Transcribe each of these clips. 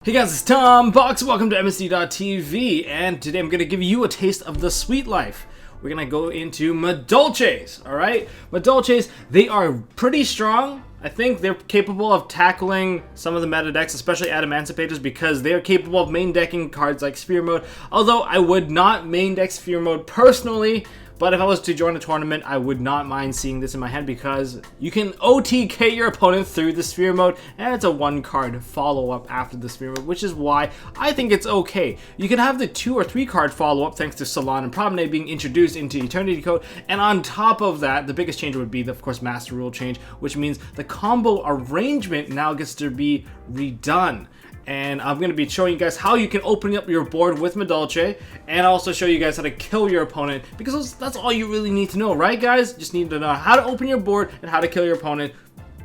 Hey guys, it's Tombox. Welcome to MST.TV, and today I'm going to give you a taste of the sweet life. We're going to go into Madolches, alright? Madolches, they are pretty strong. I think they're capable of tackling some of the meta decks, especially Adamancipators, because they are capable of main decking cards like Sphere Mode. Although I would not main deck Sphere Mode personally, but if I was to join a tournament, I would not mind seeing this in my hand because you can OTK your opponent through the Sphere Mode, and it's a one-card follow-up after the Sphere Mode, which is why I think it's okay. You can have the 2 or 3 card follow-up thanks to Salon and Promenade being introduced into Eternity Code, and on top of that, the biggest change would be, of course, Master Rule change, which means the combo arrangement now gets to be redone. And I'm going to be showing you guys how you can open up your board with Madolche, and also show you guys how to kill your opponent, because that's all you really need to know, right guys? Just need to know how to open your board and how to kill your opponent.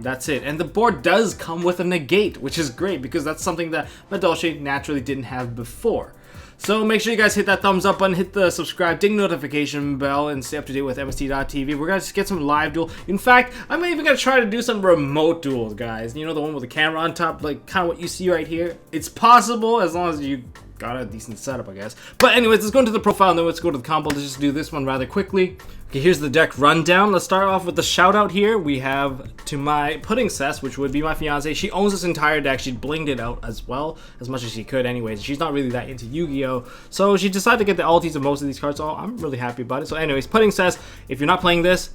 That's it. And the board does come with a negate, which is great because that's something that Madolche naturally didn't have before. So make sure you guys hit that thumbs up button, hit the subscribe, ding notification bell, and stay up to date with MST.TV. We're going to get some live duel. In fact, I'm even going to try to do some remote duels, guys. You know, the one with the camera on top, like kind of what you see right here? It's possible as long as you got a decent setup, I guess. But anyways, let's go into the profile and then let's go to the combo. Let's just do this one rather quickly. Okay, here's the deck rundown. Let's start off with the shout out here. We have to my Pudding Cess, which would be my fiance. She owns this entire deck. She blinged it out as well, as much as she could anyways. She's not really that into Yu-Gi-Oh! So she decided to get the ultis of most of these cards, so I'm really happy about it. So anyways, Pudding Cess, if you're not playing this,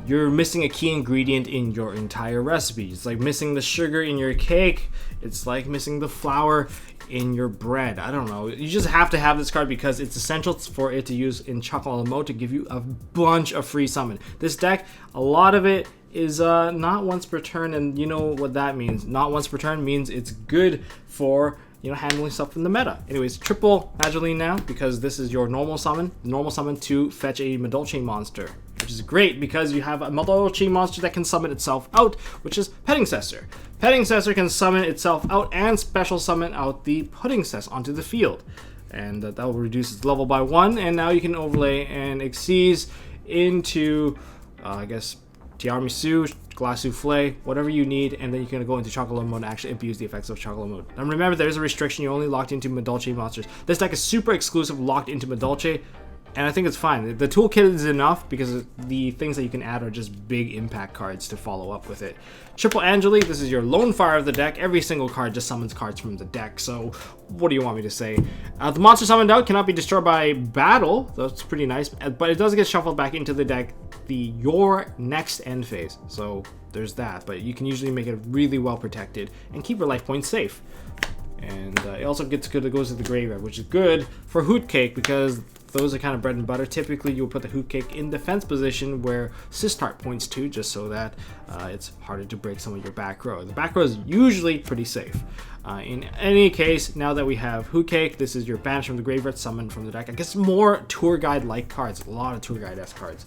you're missing a key ingredient in your entire recipe. It's like missing the sugar in your cake. It's like missing the flour in your bread. I don't know. You just have to have this card because it's essential for it to use in Chocolate mode to give you a bunch of free summon. This deck, a lot of it is not once per turn, and you know what that means. Not once per turn means it's good for, you know, handling stuff in the meta. Anyways, triple Magdalene now because this is your normal summon to fetch a Madolche monster, which is great because you have a Madolche monster that can summon itself out, which is Pudding Cesser. Pudding Cesser can summon itself out and special summon out the Pudding Cess onto the field, and that will reduce its level by 1. And now you can overlay and Xyz into, I guess, Tiramisu, Glass Souffle, whatever you need, and then you can go into Chocolate mode and actually abuse the effects of Chocolate mode. And remember, there's a restriction. You're only locked into Madolche monsters. This deck is super exclusive, locked into Madolche, and I think it's fine. The toolkit is enough because the things that you can add are just big impact cards to follow up with it. Triple Angeli, this is your lone fire of the deck. Every single card just summons cards from the deck, so what do you want me to say? The monster summoned out cannot be destroyed by battle. That's pretty nice, but it does get shuffled back into the deck your next end phase, so there's that. But you can usually make it really well protected and keep your life points safe. And it also goes to the graveyard, which is good for Hoot Cake because those are kind of bread and butter. Typically, you'll put the Hoot Cake in defense position where Sistart points to, just so that it's harder to break some of your back row. The back row is usually pretty safe. In any case, now that we have Hoot Cake, this is your banish from the graveyard, summon from the deck. I guess more tour guide-like cards, a lot of tour guide-esque cards.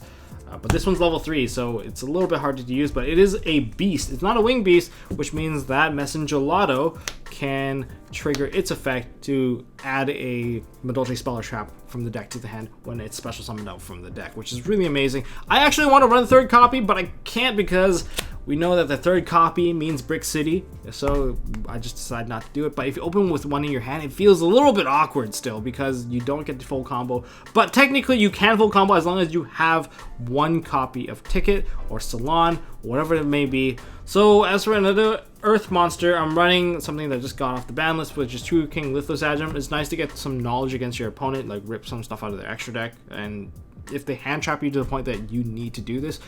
But this one's level 3, so it's a little bit harder to use, but it is a beast. It's not a wing beast, which means that Messengelado can trigger its effect to add a Madolche Speller Trap from the deck to the hand when it's special summoned out from the deck, which is really amazing. I actually want to run the third copy, but I can't because we know that the third copy means Brick City, so I just decided not to do it. But if you open with one in your hand, it feels a little bit awkward still because you don't get the full combo. But technically, you can full combo as long as you have one copy of Ticket or Salon, whatever it may be. So as for another Earth monster, I'm running something that just got off the ban list, which is True King Lithosagem. It's nice to get some knowledge against your opponent, like rip some stuff out of their extra deck. And if they hand trap you to the point that you need to do this,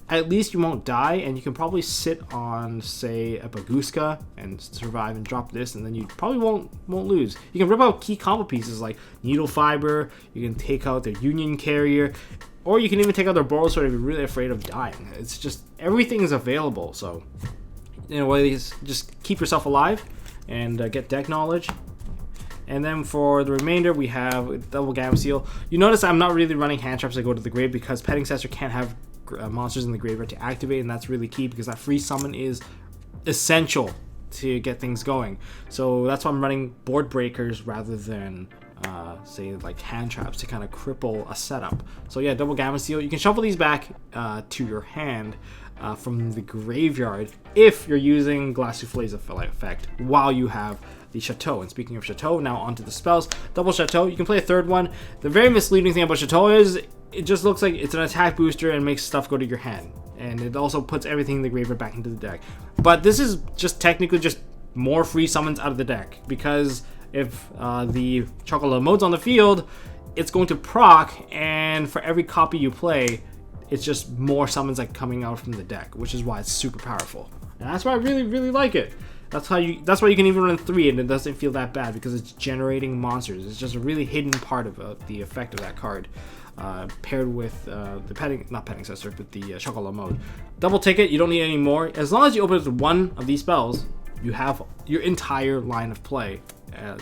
at least you won't die, and you can probably sit on, say, a Baguska and survive and drop this, and then you probably won't lose. You can rip out key combo pieces like Needle Fiber, you can take out their Union Carrier, or you can even take out their Boros Sword if you're really afraid of dying. It's just, everything is available, so in a way, just keep yourself alive and get deck knowledge. And then for the remainder, we have Double Gamma Seal. You notice I'm not really running hand traps that go to the grave because Petting Cesser can't have monsters in the graveyard to activate, and that's really key because that free summon is essential to get things going. So that's why I'm running board breakers rather than say like hand traps to kind of cripple a setup. So yeah, Double Gamma Seal. You can shuffle these back to your hand from the graveyard if you're using Glass Souffle's effect while you have the Chateau. And speaking of Chateau, now onto the spells. Double Chateau, you can play a third one. The very misleading thing about Chateau is it just looks like it's an attack booster and makes stuff go to your hand. And it also puts everything in the graveyard back into the deck. But this is just technically just more free summons out of the deck, because if the Chocolate Mode's on the field, it's going to proc, and for every copy you play, it's just more summons like coming out from the deck, which is why it's super powerful. And that's why I really like it. That's why you can even run 3 and it doesn't feel that bad, because it's generating monsters. It's just a really hidden part of the effect of that card. Paired with the Petting-Cessor, but the Chocolat Mode. Double ticket, you don't need any more. As long as you open it with one of these spells, you have your entire line of play,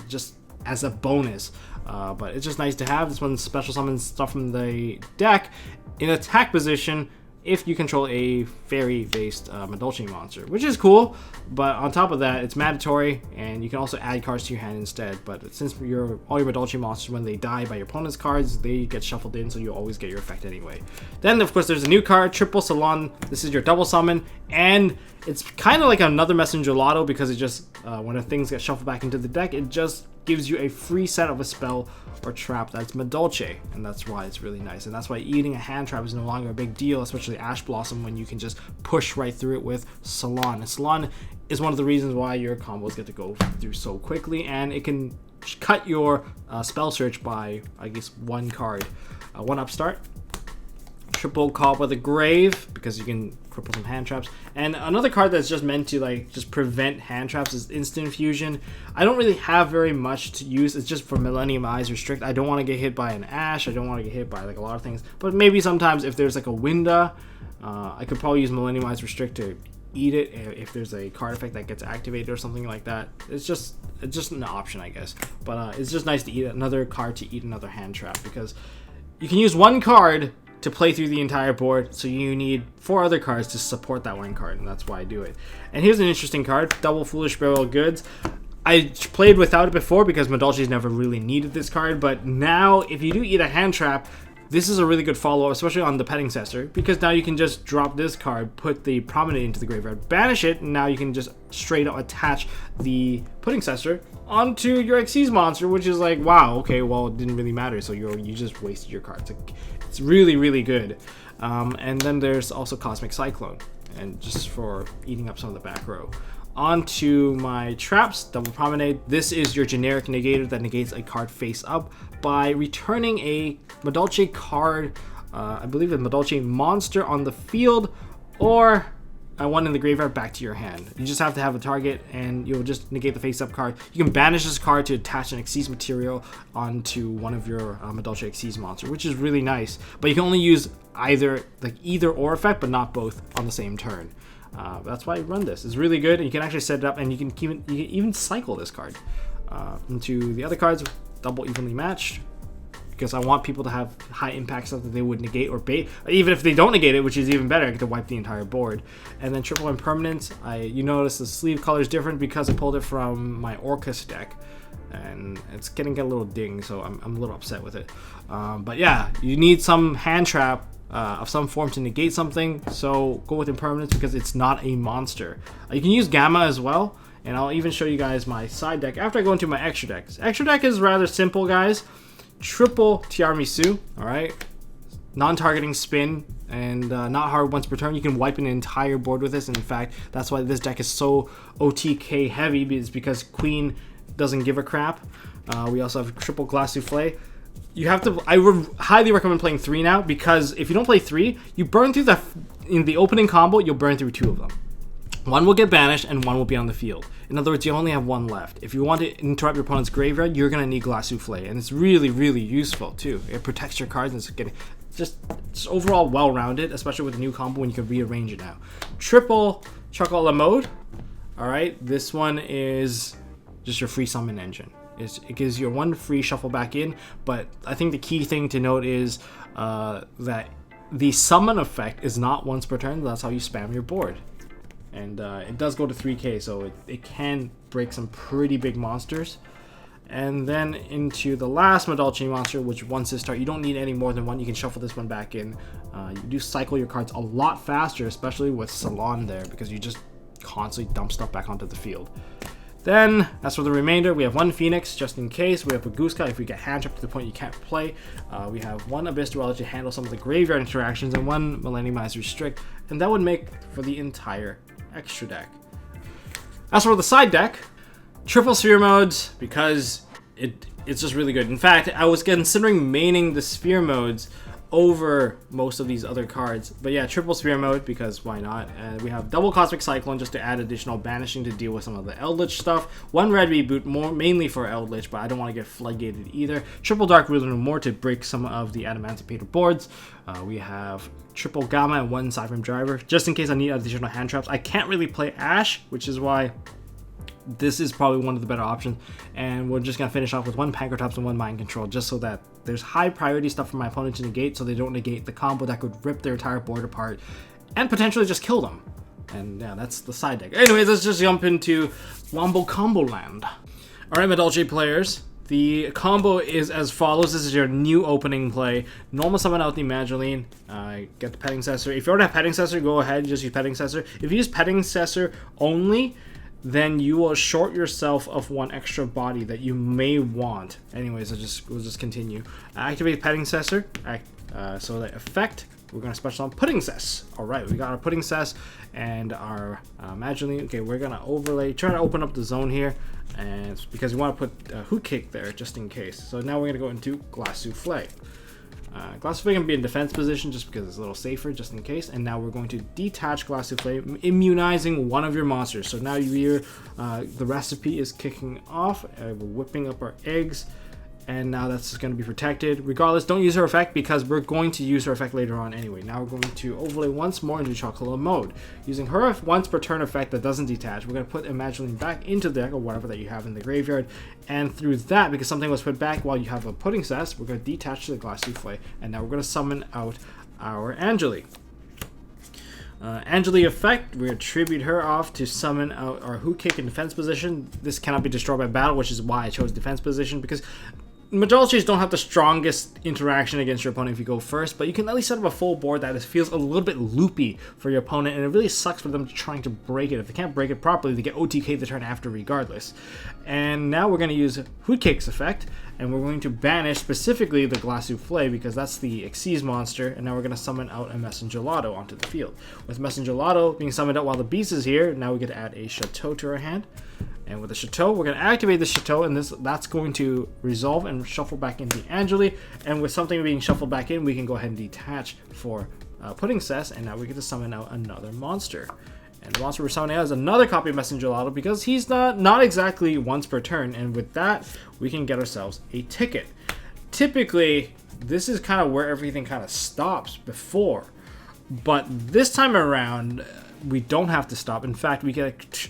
just as a bonus. But it's just nice to have. This one special summons stuff from the deck in attack position if you control a fairy-based Madolche monster, which is cool. But on top of that, it's mandatory, and you can also add cards to your hand instead. But since all your Madolche monsters, when they die by your opponent's cards, they get shuffled in, so you always get your effect anyway. Then, of course, there's a new card, Triple Salon. This is your double summon, and it's kind of like another Messenger Lotto, because it just, when things get shuffled back into the deck, it just gives you a free set of a spell or trap that's Madolche, and that's why it's really nice. And that's why eating a hand trap is no longer a big deal, especially Ash Blossom, when you can just push right through it with Salon. And Salon is one of the reasons why your combos get to go through so quickly, and it can cut your spell search by, I guess, one card. One upstart, Triple Cobweb the Grave, because you can cripple some hand traps. And another card that's just meant to like just prevent hand traps is Instant Fusion. I don't really have very much to use. It's just for Millennium Eyes Restrict. I don't want to get hit by an Ash. I don't want to get hit by like a lot of things. But maybe sometimes if there's like a Winda, I could probably use Millennium Eyes Restrict to eat it if there's a card effect that gets activated or something like that. It's just an option, I guess. But it's just nice to eat another card to eat another hand trap, because you can use one card to play through the entire board, so you need 4 other cards to support that one card, and that's why I do it. And here's an interesting card, Double Foolish Burial Goods. I played without it before because Madolche's never really needed this card, but now if you do eat a hand trap, this is a really good follow-up, especially on the Petting-Cessor, because now you can just drop this card, put the Promenade into the graveyard, banish it, and now you can just straight up attach the Pudding-Cessor onto your Xyz monster, which is like, wow, okay, well, it didn't really matter, so you just wasted your cards. It's really good. And then there's also Cosmic Cyclone, and just for eating up some of the back row. On to my traps, Double Promenade. This is your generic negator that negates a card face up by returning a Madolche card, I believe a Madolche monster on the field, or one in the graveyard back to your hand. You just have to have a target, and you'll just negate the face-up card. You can banish this card to attach an Xyz material onto one of your Madolche Xyz monster, which is really nice. But you can only use either or effect, but not both on the same turn. That's why I run this. It's really good, and you can actually set it up, and you can even cycle this card into the other cards, double evenly matched, because I want people to have high impact stuff that they would negate or bait. Even if they don't negate it, which is even better, I get to wipe the entire board. And then triple impermanence. You notice the sleeve color is different because I pulled it from my Orcus deck, and it's getting a little ding, so I'm a little upset with it. But yeah, you need some hand trap of some form to negate something, so go with impermanence because it's not a monster. You can use Gamma as well, and I'll even show you guys my side deck after I go into my extra decks. Extra deck is rather simple, guys. Triple Tiramisu, alright? Non-targeting spin, and not hard once per turn. You can wipe an entire board with this, and in fact, that's why this deck is so OTK heavy, is because Queen doesn't give a crap. We also have Triple Glass Souffle. You have to, I would highly recommend playing 3 now, because if you don't play 3, you burn through in the opening combo, you'll burn through 2 of them. One will get banished and one will be on the field. In other words, you only have 1 left. If you want to interrupt your opponent's graveyard, you're going to need Glass Souffle, and it's really useful too. It protects your cards, and it's getting just overall well-rounded, especially with the new combo when you can rearrange it now. Triple Chocolat Mode. Alright, this one is just your free summon engine. It gives you 1 free shuffle back in, but I think the key thing to note is that the summon effect is not once per turn. That's how you spam your board. And it does go to 3k, so it can break some pretty big monsters. And then into the last Madolche monster, which once it starts, you don't need any more than 1. You can shuffle this one back in. You do cycle your cards a lot faster, especially with Salon there, because you just constantly dump stuff back onto the field. Then, as for the remainder, we have one Phoenix, just in case. We have a Goose Guy if we get hand trapped to the point you can't play. We have one Abyss Dweller to handle some of the graveyard interactions, and one Millenniumize Restrict, and that would make for the entire extra deck. As for the side deck, triple sphere modes, because it's just really good. In fact, I was considering maining the sphere modes over most of these other cards, but yeah, triple sphere mode, because why not. We have double Cosmic Cyclone just to add additional banishing to deal with some of the Eldritch stuff. One red reboot, mainly for Eldritch, but I don't want to get floodgated either. Triple Dark Ruler no more to break some of the Adamancipator boards. We have triple Gamma and one Cypher Driver just in case I need additional hand traps. I can't really play Ash, which is why this is probably one of the better options, and we're just going to finish off with one Pankratops and one Mind Control, just so that there's high priority stuff for my opponent to negate, so they don't negate the combo that could rip their entire board apart and potentially just kill them. And yeah, that's the side deck. Anyways, let's just jump into Wombo Combo Land. Alright, Madolche players, the combo is as follows. This is your new opening play. Normal summon out the Mageline, get the Petting Cessor. If you already have Petting Cessor, go ahead and just use Petting Cessor. If you use Petting Cessor only, then you will short yourself of one extra body that you may want. Anyways, we'll just continue. Activate Petting Cessor. So the effect, we're going to special on Pudding Cess. Alright, we got our Pudding Cess and our Mageline. Okay, we're going to overlay, try to open up the zone here, and it's because we want to put Hoot Cake there just in case. So now we're going to go into Glass Souffle. Glass Souffle can be in defense position just because it's a little safer, just in case. And now we're going to detach Glass Souffle, immunizing one of your monsters. So now the recipe is kicking off. We're whipping up our eggs, and now that's going to be protected. Regardless, don't use her effect because we're going to use her effect later on anyway. Now we're going to overlay once more into Chocola mode. Using her once per turn effect that doesn't detach, we're going to put Imagining back into the deck or whatever that you have in the graveyard. And through that, because something was put back while you have a Pudding Cess, we're going to detach to the Glass Souffle. And now we're going to summon out our Angeli. Angeli effect, we attribute her off to summon out our Hoot Cake in defense position. This cannot be destroyed by battle, which is why I chose defense position, because Madolches don't have the strongest interaction against your opponent if you go first, but you can at least set up a full board that feels a little bit loopy for your opponent, and it really sucks for them trying to break it. If they can't break it properly, they get OTK the turn after regardless. And now we're going to use Hoot Cake's effect, and we're going to banish specifically the Glass Souffle because that's the Xyz monster, and now we're going to summon out a Messengerlado onto the field. With Messengerlado being summoned out while the beast is here, now we get to add a Chateau to our hand. And with the Chateau, we're going to activate the Chateau, and that's going to resolve and shuffle back into Angeli. And with something being shuffled back in, we can go ahead and detach for Pudding Cess, and now we get to summon out another monster. And the monster we're summoning out is another copy of Messengerlado because he's not exactly once per turn, and with that, we can get ourselves a ticket. Typically, this is kind of where everything kind of stops before, but this time around, we don't have to stop. In fact, we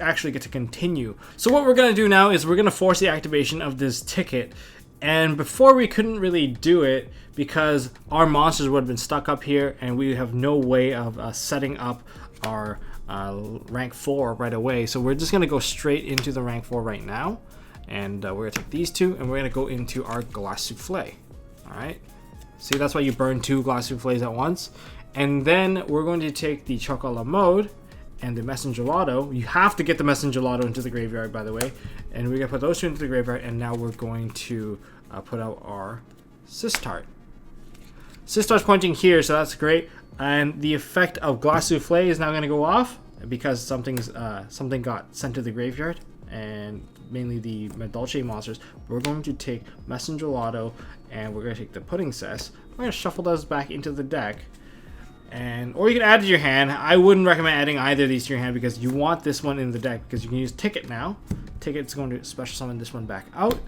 actually get to continue. So what we're going to do now is we're going to force the activation of this ticket. And before we couldn't really do it because our monsters would have been stuck up here and we have no way of setting up our rank 4 right away. So we're just going to go straight into the rank 4 right now. And we're going to take these two and we're going to go into our Glass Souffle. Alright. See, that's why you burn 2 Glass Souffles at once. And then we're going to take the Chocola mode and the Messengerlado. You have to get the Messengerlado into the graveyard, by the way. And we're going to put those two into the graveyard, and now we're going to put out our Sistart. Sistart's pointing here, so that's great. And the effect of Glass Souffle is now going to go off because something got sent to the graveyard, and mainly the Madolche monsters. We're going to take Messengerlado, and we're going to take the Pudding Cess. We're going to shuffle those back into the deck. Or you can add it to your hand. I wouldn't recommend adding either of these to your hand because you want this one in the deck because you can use Ticket now. Ticket's going to special summon this one back out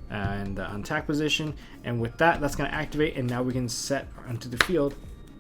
and on attack position. And with that, that's going to activate, and now we can set onto the field,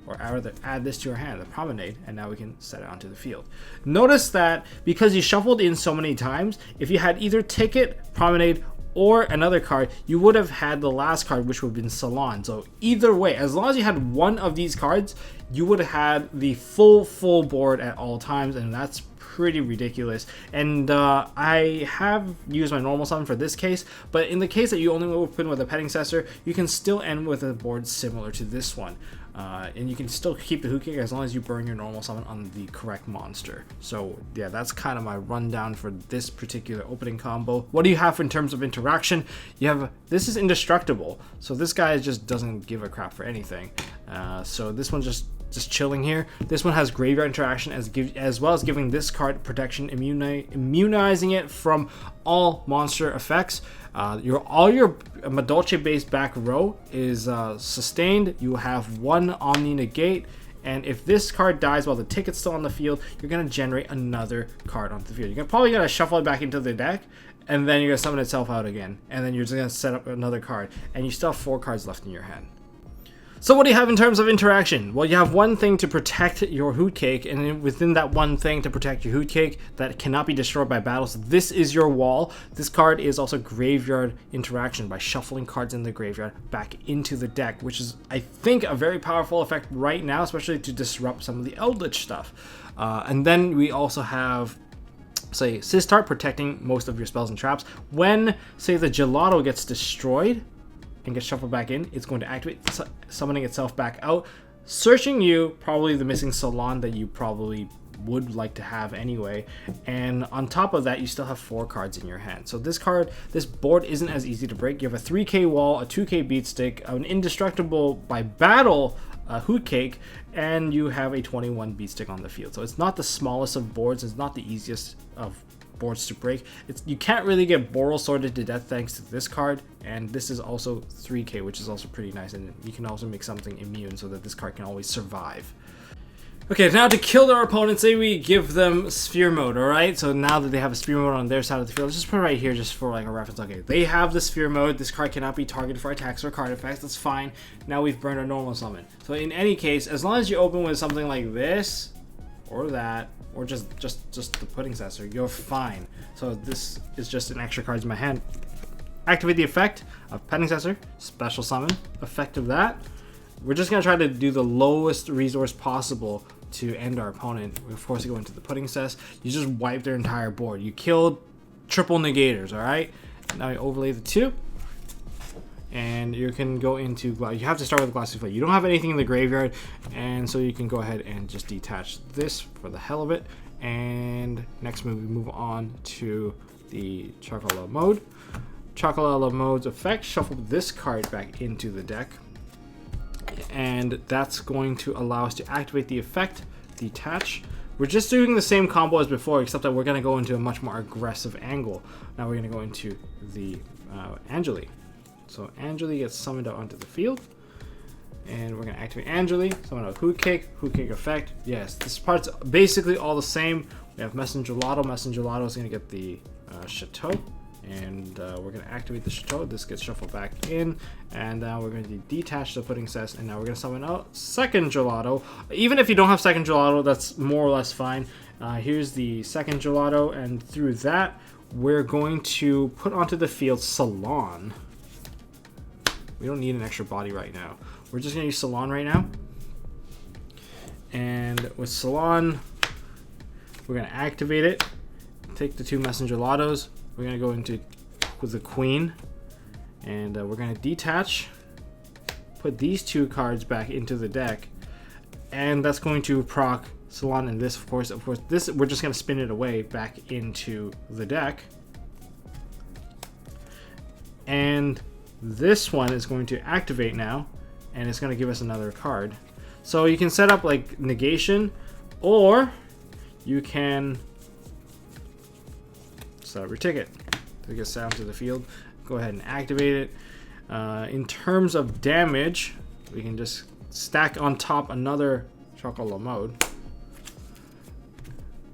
or rather add this to your hand, the Promenade, and now we can set it onto the field. Notice that because you shuffled in so many times, if you had either Ticket, Promenade, or another card, you would have had the last card, which would have been Salon. So either way, as long as you had one of these cards, you would have had the full board at all times, and that's pretty ridiculous. And I have used my normal summon for this case, but in the case that you only open with a petting successor, you can still end with a board similar to this one. And you can still keep the Hoot Cake as long as you burn your normal summon on the correct monster. So yeah, that's kind of my rundown for this particular opening combo. What do you have in terms of interaction? You have, this is indestructible, so this guy just doesn't give a crap for anything. So this one's just chilling here. This one has graveyard interaction as well as giving this card protection, immunizing it from all monster effects. All your Madolche based back row is sustained. You have one Omni Negate, and if this card dies while the ticket's still on the field, you're gonna generate another card onto the field. You're probably gonna shuffle it back into the deck, and then you're gonna summon itself out again, and then you're just gonna set up another card, and you still have 4 cards left in your hand. So what do you have in terms of interaction? Well, you have one thing to protect your Hoot Cake, and within that one thing to protect your Hoot Cake that cannot be destroyed by battles, this is your wall. This card is also graveyard interaction by shuffling cards in the graveyard back into the deck, which is, I think, a very powerful effect right now, especially to disrupt some of the Eldritch stuff. And then we also have, say, Sistart protecting most of your spells and traps. When, say, the Gelato gets destroyed and gets shuffled back in, it's going to activate, summoning itself back out, searching you, probably the missing Salon that you probably would like to have anyway. And on top of that, you still have 4 cards in your hand. So this board isn't as easy to break. You have a 3k wall, a 2k beat stick, an indestructible by battle Hoot Cake, and you have a 21 beat stick on the field. So it's not the smallest of boards, it's not the easiest of boards to break. You can't really get Boral sorted to death thanks to this card, and this is also 3k, which is also pretty nice, and you can also make something immune so that this card can always survive. Okay, now to kill their opponent, say we give them Sphere Mode, alright? So now that they have a Sphere Mode on their side of the field, let's just put it right here just for like a reference. Okay, they have the Sphere Mode, this card cannot be targeted for attacks or card effects, that's fine. Now we've burned our normal summon. So in any case, as long as you open with something like this, or that, or just the Pudding Successor, you're fine. So this is just an extra card in my hand. Activate the effect of Pudding Successor, special summon, effect of that. We're just gonna try to do the lowest resource possible to end our opponent. We of course go into the Pudding Successor. You just wipe their entire board. You killed triple negators, alright? Now you overlay the 2. And you can go into, you have to start with Glassy Flake. You don't have anything in the graveyard, and so you can go ahead and just detach this for the hell of it. And next move, we move on to the Chocolate mode. Chocolate mode's effect, shuffle this card back into the deck. And that's going to allow us to activate the effect, detach. We're just doing the same combo as before, except that we're going to go into a much more aggressive angle. Now we're going to go into the Angeli. So Angeli gets summoned out onto the field, and we're gonna activate Angeli, summon out Hoot Cake effect. Yes, this part's basically all the same. We have Messenger Lotto. Messenger Lotto is gonna get the Chateau, and we're gonna activate the Chateau. This gets shuffled back in, and now we're gonna detach the Pudding Cess, and now we're gonna summon out second Gelato. Even if you don't have second Gelato, that's more or less fine. Here's the second Gelato, and through that, we're going to put onto the field Salon. We don't need an extra body right now. We're just gonna use Salon right now. And with Salon, we're gonna activate it. Take the 2 Messenger Lottos. We're gonna go into with the Queen, and we're gonna detach. Put these 2 cards back into the deck, and that's going to proc Salon. And this, of course, this we're just gonna spin it away back into the deck, and this one is going to activate now, and it's going to give us another card. So you can set up like negation, or you can set up your ticket to get sent to the field. Go ahead and activate it. In terms of damage, we can just stack on top another Chocolate mode.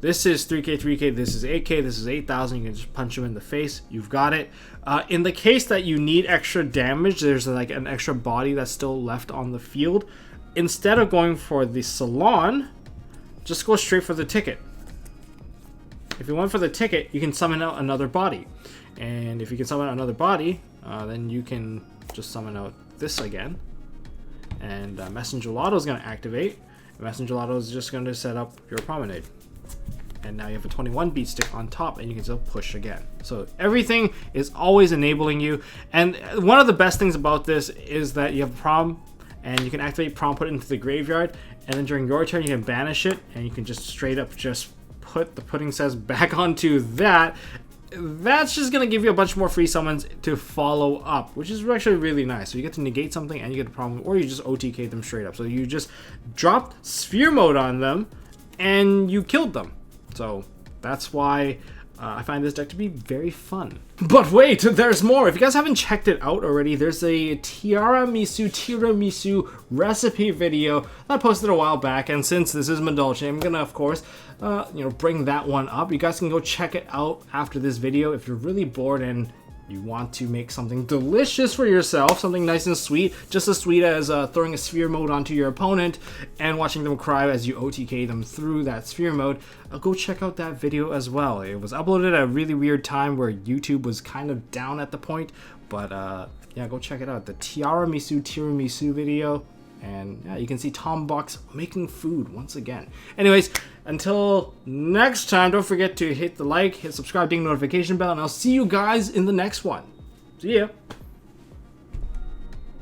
This is 3k, 3k, this is 8k, this is 8,000. You can just punch him in the face. You've got it. In the case that you need extra damage, there's like an extra body that's still left on the field. Instead of going for the Salon, just go straight for the ticket. If you went for the ticket, you can summon out another body. And if you can summon out another body, then you can just summon out this again. And Messenger Lotto is going to activate. Messenger Lotto is just going to set up your Promenade. and now you have a 21 beat stick on top, and you can still push again. So everything is always enabling you. And one of the best things about this is that you have a problem, and you can activate prom, put it into the graveyard, and then during your turn you can banish it, and you can just straight up just put the pudding says back onto that. That's just gonna give you a bunch more free summons to follow up, which is actually really nice. So you get to negate something and you get a problem, or you just OTK them straight up. So you just dropped sphere mode on them and you killed them. So that's why I find this deck to be very fun. But wait, there's more. If you guys haven't checked it out already, there's a tiramisu recipe video that I posted a while back, and since this is Madolche, I'm gonna, of course, bring that one up. You guys can go check it out after this video if you're really bored and you want to make something delicious for yourself, something nice and sweet, just as sweet as throwing a sphere mode onto your opponent and watching them cry as you OTK them through that sphere mode. Go check out that video as well. It was uploaded at a really weird time where YouTube was kind of down at the point, but yeah, go check it out. The tiramisu video. And yeah, you can see Tombox making food once again. Anyways, until next time, don't forget to hit the like, hit subscribe, ding notification bell, and I'll see you guys in the next one. See ya.